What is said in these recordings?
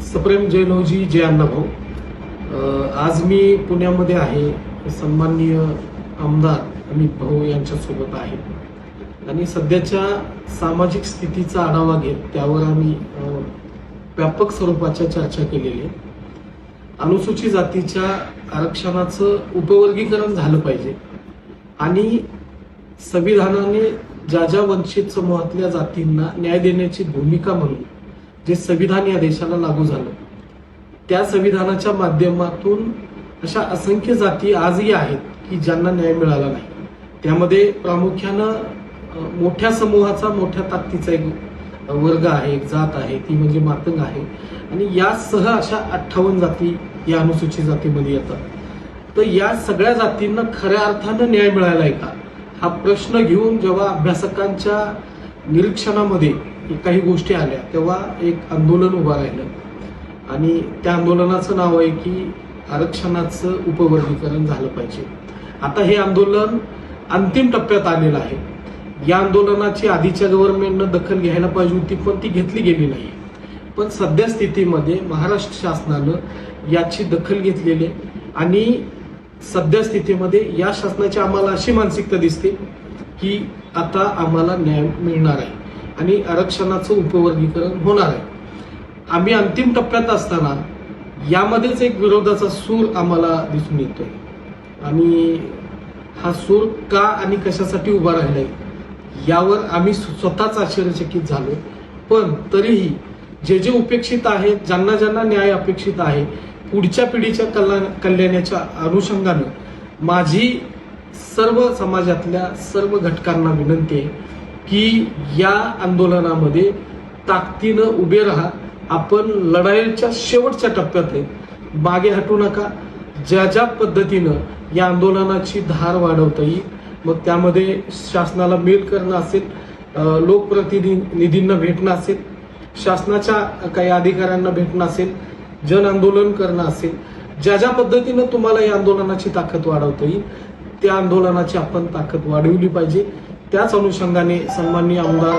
सप्रेम जैनोजी जय अण्णाभाऊ. आज मी पुण्यामध्ये आहे. सन्माननीय आमदार अमित भाऊ यांच्यासोबत आहे आणि सध्याच्या सामाजिक स्थितीचा आढावा घेत त्यावर आम्ही व्यापक स्वरूपाच्या चर्चा केलेली आहे. अनुसूचित जातीच्या आरक्षणाचं उपवर्गीकरण झालं पाहिजे आणि संविधानाने ज्या ज्या वंचित समूहातल्या जातींना न्याय देण्याची भूमिका म्हणून जे संविधान या देशाला लागू झालं त्या संविधानाच्या माध्यमातून अशा असंख्य जाती आजही आहेत की ज्यांना न्याय मिळाला नाही. त्यामध्ये प्रामुख्यानं मोठ्या समूहाचा मोठ्या ताकदीचा एक वर्ग आहे, एक जात आहे, ती म्हणजे मातंग आहे आणि यासह अशा 58 जाती या अनुसूचित जातीमध्ये येतात. तर या सगळ्या जातींना खऱ्या अर्थानं न्याय मिळालाय का हा प्रश्न घेऊन जेव्हा अभ्यासकांच्या निरीक्षणामध्ये काही गोष्टी आल्या तेव्हा एक आंदोलन उभं राहिलं आणि त्या आंदोलनाचं नाव आहे की आरक्षणाचं उपवर्गीकरण झालं पाहिजे. आता हे आंदोलन अंतिम टप्प्यात आलेलं आहे. या आंदोलनाची आधीच्या गव्हर्नमेंटनं दखल घ्यायला पाहिजे होती पण ती घेतली गेली नाही. पण सध्या स्थितीमध्ये महाराष्ट्र शासनानं याची दखल घेतलेली आणि सध्या स्थितीमध्ये या शासनाची आम्हाला अशी मानसिकता दिसते की आता आम्हाला न्याय मिळणार आहे आणि आरक्षणाचं उपवर्गीकरण होणार आहे. आम्ही अंतिम टप्प्यात असताना यामध्येच एक विरोधाचा सूर आम्हाला दिसून येतोय आणि हा सूर का आणि कशासाठी उभा राहिलाय यावर आम्ही स्वतःच आश्चर्यचकित झालो. पण तरीही जे जे उपेक्षित आहेत, ज्यांना ज्यांना न्याय अपेक्षित आहे, पुढच्या पिढीच्या कल्याणाच्या अनुषंगानं माझी सर्व समाजातल्या सर्व घटकांना विनंती आहे की या आंदोलनामध्ये ताकदीनं उभे राहा. आपण लढाईच्या शेवटच्या टप्प्यात आहे, मागे हटू नका. ज्या ज्या पद्धतीनं या आंदोलनाची धार वाढवता येईल मग त्यामध्ये शासनाला मेल करणं असेल, लोकप्रतिनिधींना भेटणं असेल, शासनाच्या काही अधिकाऱ्यांना भेटणं असेल, जन आंदोलन करणं असेल, ज्या ज्या पद्धतीनं तुम्हाला या आंदोलनाची ताकद वाढवता येईल त्या आंदोलनाची आपण ताकद वाढवली पाहिजे. त्याच अनुषंगाने सन्माननीय आमदार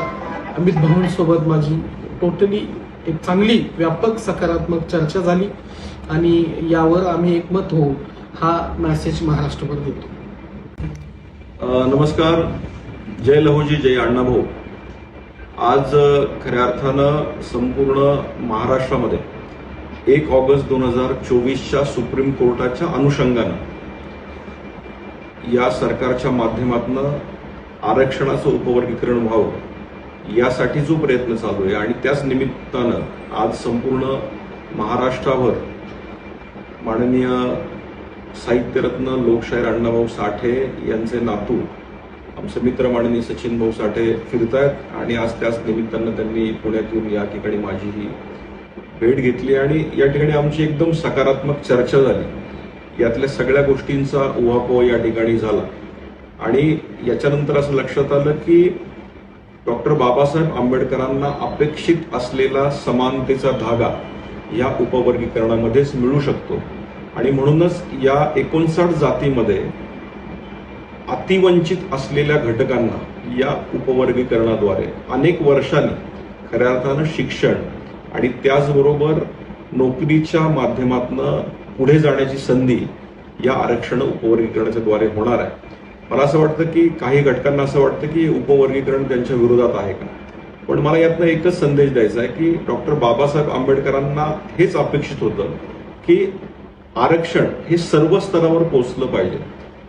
अमित भाऊंसोबत माझी टोटली एक चांगली व्यापक सकारात्मक चर्चा झाली आणि यावर आम्ही एकमत होऊन हा मेसेज महाराष्ट्रभर देतो. नमस्कार. जय लहूजी जय अण्णाभाऊ. आज खऱ्या अर्थानं संपूर्ण महाराष्ट्रामध्ये 1 ऑगस्ट 2024च्या सुप्रीम कोर्टाच्या अनुषंगानं या सरकारच्या माध्यमातून आरक्षणाचं उपवर्गीकरण व्हावं यासाठी जो प्रयत्न चालू आहे आणि त्याच निमित्तानं आज संपूर्ण महाराष्ट्रावर माननीय साहित्यरत्न लोकशाहीर अण्णाभाऊ साठे यांचे नातू आमचे मित्र माननीय सचिन भाऊ साठे फिरतायत आणि आज त्याच निमित्तानं त्यांनी पुण्यात येऊन या ठिकाणी माझी ही भेट घेतली आणि या ठिकाणी आमची एकदम सकारात्मक चर्चा झाली. यातल्या सगळ्या गोष्टींचा उहापोह या ठिकाणी झाला आणि याच्यानंतर असं लक्षात आलं की डॉक्टर बाबासाहेब आंबेडकरांना अपेक्षित असलेला समानतेचा धागा या उपवर्गीकरणामध्येच मिळू शकतो आणि म्हणूनच या 59 जातीमध्ये अतिवंचित असलेल्या घटकांना या उपवर्गीकरणाद्वारे अनेक वर्षांनी खऱ्या अर्थानं शिक्षण आणि त्याचबरोबर नोकरीच्या माध्यमातून पुढे जाण्याची संधी या आरक्षण उपवर्गीकरणाच्या द्वारे होणार आहे. मला असं वाटतं की काही घटकांना असं वाटतं की उपवर्गीकरण त्यांच्या विरोधात आहे का, पण मला यातनं एकच संदेश द्यायचा आहे की डॉक्टर बाबासाहेब आंबेडकरांना हेच अपेक्षित होतं की आरक्षण हे सर्व स्तरावर पोहोचलं पाहिजे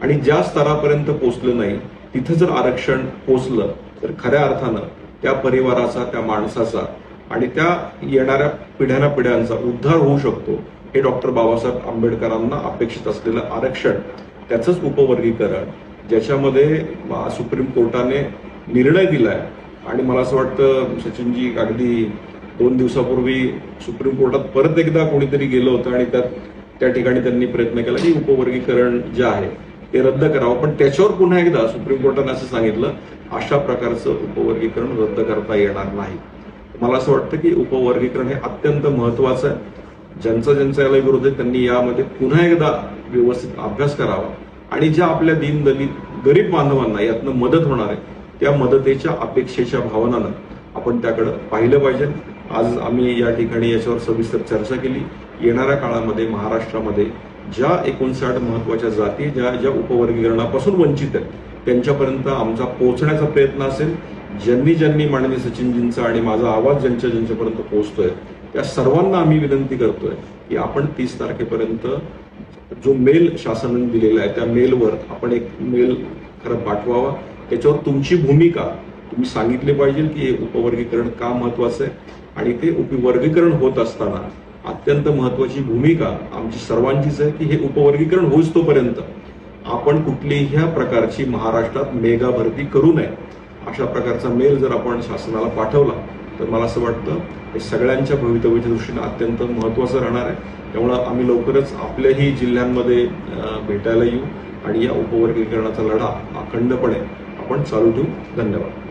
आणि ज्या स्तरापर्यंत पोहोचलं नाही तिथं जर आरक्षण पोहोचलं तर खऱ्या अर्थानं त्या परिवाराचा, त्या माणसाचा आणि त्या येणाऱ्या पिढ्यांचा उद्धार होऊ शकतो. हे डॉक्टर बाबासाहेब आंबेडकरांना अपेक्षित असलेलं आरक्षण, त्याचंच उपवर्गीकरण ज्याच्यामध्ये सुप्रीम कोर्टाने निर्णय दिलाय आणि मला असं वाटतं सचिनजी अगदी 2 दिवसापूर्वी सुप्रीम कोर्टात परत एकदा कोणीतरी गेलं होतं आणि त्या ठिकाणी त्यांनी प्रयत्न केला की उपवर्गीकरण जे आहे ते रद्द करावं, पण त्याच्यावर पुन्हा एकदा सुप्रीम कोर्टाने असं सांगितलं अशा प्रकारचं उपवर्गीकरण रद्द करता येणार नाही. मला असं वाटतं की उपवर्गीकरण हे अत्यंत महत्वाचं आहे. ज्यांचा याला विरोध आहे त्यांनी यामध्ये पुन्हा एकदा व्यवस्थित अभ्यास करावा आणि ज्या आपल्या दीनदलित गरीब बांधवांना यातनं मदत होणार आहे त्या मदतीच्या अपेक्षेच्या भावनानं आपण त्याकडे पाहिलं पाहिजे. आज आम्ही या ठिकाणी याच्यावर सविस्तर चर्चा केली. येणाऱ्या काळामध्ये महाराष्ट्रामध्ये ज्या 59 महत्वाच्या जाती ज्या उपवर्गीकरणापासून वंचित आहेत त्यांच्यापर्यंत आमचा पोहोचण्याचा प्रयत्न असेल. ज्यांनी माननीय सचिनजींचा आणि माझा आवाज ज्यांच्यापर्यंत पोहोचतोय त्या सर्वांना आम्ही विनंती करतोय की आपण 30 तारखेपर्यंत जो मेल शासनाने दिलेला आहे त्या मेलवर आपण एक मेल खरं पाठवावा. त्याच्यावर तुमची भूमिका तुम्ही सांगितले पाहिजे की हे उपवर्गीकरण का महत्वाचं आहे आणि ते उपवर्गीकरण होत असताना अत्यंत महत्वाची भूमिका आमची सर्वांचीच आहे की हे उपवर्गीकरण होईस तोपर्यंत आपण कुठल्याही प्रकारची महाराष्ट्रात मेगा भरती करू नये. अशा प्रकारचा मेल जर आपण शासनाला पाठवला तर मला असं वाटतं हे सगळ्यांच्या भवितव्याच्या दृष्टीने अत्यंत महत्वाचं राहणार आहे. त्यामुळं आम्ही लवकरच आपल्याही जिल्ह्यांमध्ये भेटायला येऊ आणि या उपवर्गीकरणाचा लढा अखंडपणे आपण चालू ठेवू. धन्यवाद.